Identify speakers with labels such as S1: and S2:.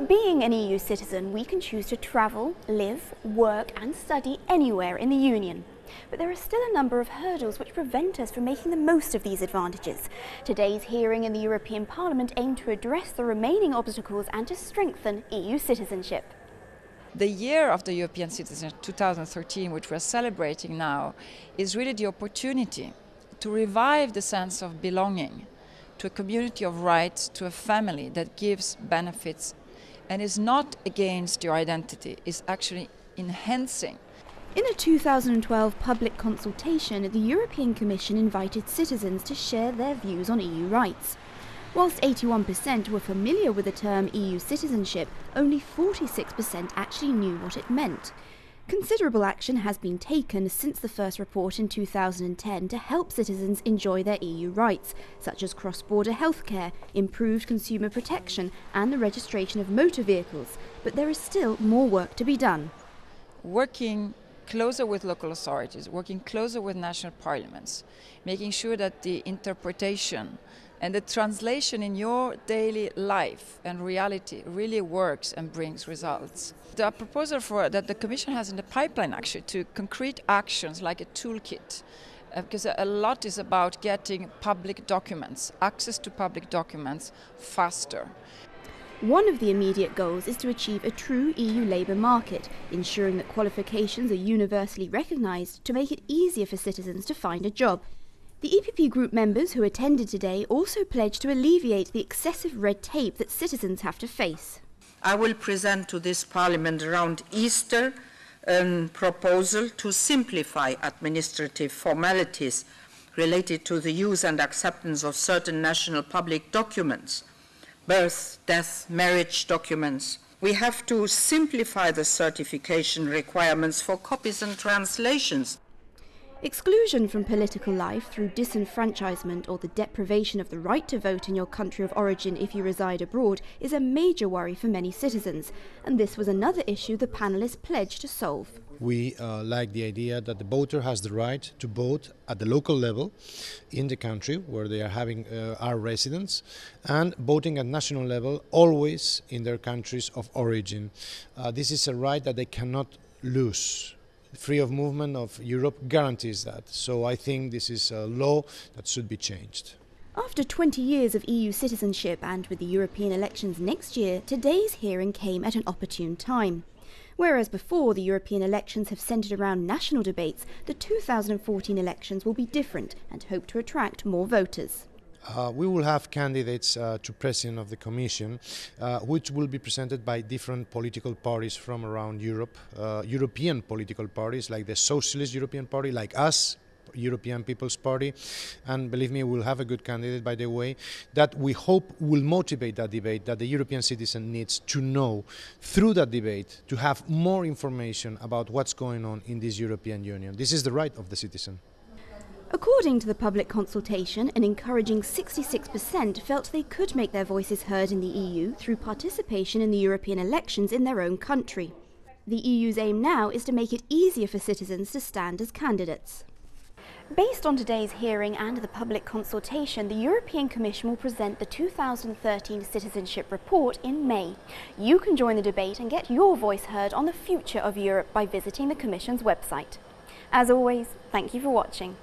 S1: Being an EU citizen, we can choose to travel, live, work and study anywhere in the Union. But there are still a number of hurdles which prevent us from making the most of these advantages. Today's hearing in the European Parliament aimed to address the remaining obstacles and to strengthen EU citizenship.
S2: The year of the European citizenship, 2013, which we're celebrating now, is really the opportunity to revive the sense of belonging to a community of rights, to a family that gives benefits and is not against your identity, is actually enhancing.
S1: In a 2012 public consultation, the European Commission invited citizens to share their views on EU rights. Whilst 81% were familiar with the term EU citizenship, only 46% actually knew what it meant. Considerable action has been taken since the first report in 2010 to help citizens enjoy their EU rights, such as cross-border healthcare, improved consumer protection and the registration of motor vehicles, but there is still more work to be done.
S2: Working closer with local authorities, working closer with national parliaments, making sure that the interpretation and the translation in your daily life and reality really works and brings results. The proposal that the Commission has in the pipeline actually to concrete actions like a toolkit, because a lot is about getting public documents, access to public documents faster.
S1: One of the immediate goals is to achieve a true EU labour market, ensuring that qualifications are universally recognised to make it easier for citizens to find a job. The EPP group members who attended today also pledged to alleviate the excessive red tape that citizens have to face.
S3: I will present to this Parliament around Easter a proposal to simplify administrative formalities related to the use and acceptance of certain national public documents, birth, death, marriage documents. We have to simplify the certification requirements for copies and translations.
S1: Exclusion from political life through disenfranchisement or the deprivation of the right to vote in your country of origin if you reside abroad is a major worry for many citizens, and this was another issue the panellists pledged to solve.
S4: We like the idea that the voter has the right to vote at the local level in the country where they are having our residence, and voting at national level always in their countries of origin. This is a right that they cannot lose. Free of movement of Europe guarantees that. So I think this is a law that should be changed.
S1: After 20 years of EU citizenship and with the European elections next year, today's hearing came at an opportune time. Whereas before the European elections have centred around national debates, the 2014 elections will be different and hope to attract more voters.
S4: We will have candidates to President of the Commission, which will be presented by different political parties from around Europe, European political parties like the Socialist European Party, like us, European People's Party, and believe me, we'll have a good candidate, by the way, that we hope will motivate that debate, that the European citizen needs to know through that debate, to have more information about what's going on in this European Union. This is the right of the citizen.
S1: According to the public consultation, an encouraging 66% felt they could make their voices heard in the EU through participation in the European elections in their own country. The EU's aim now is to make it easier for citizens to stand as candidates. Based on today's hearing and the public consultation, the European Commission will present the 2013 Citizenship Report in May. You can join the debate and get your voice heard on the future of Europe by visiting the Commission's website. As always, thank you for watching.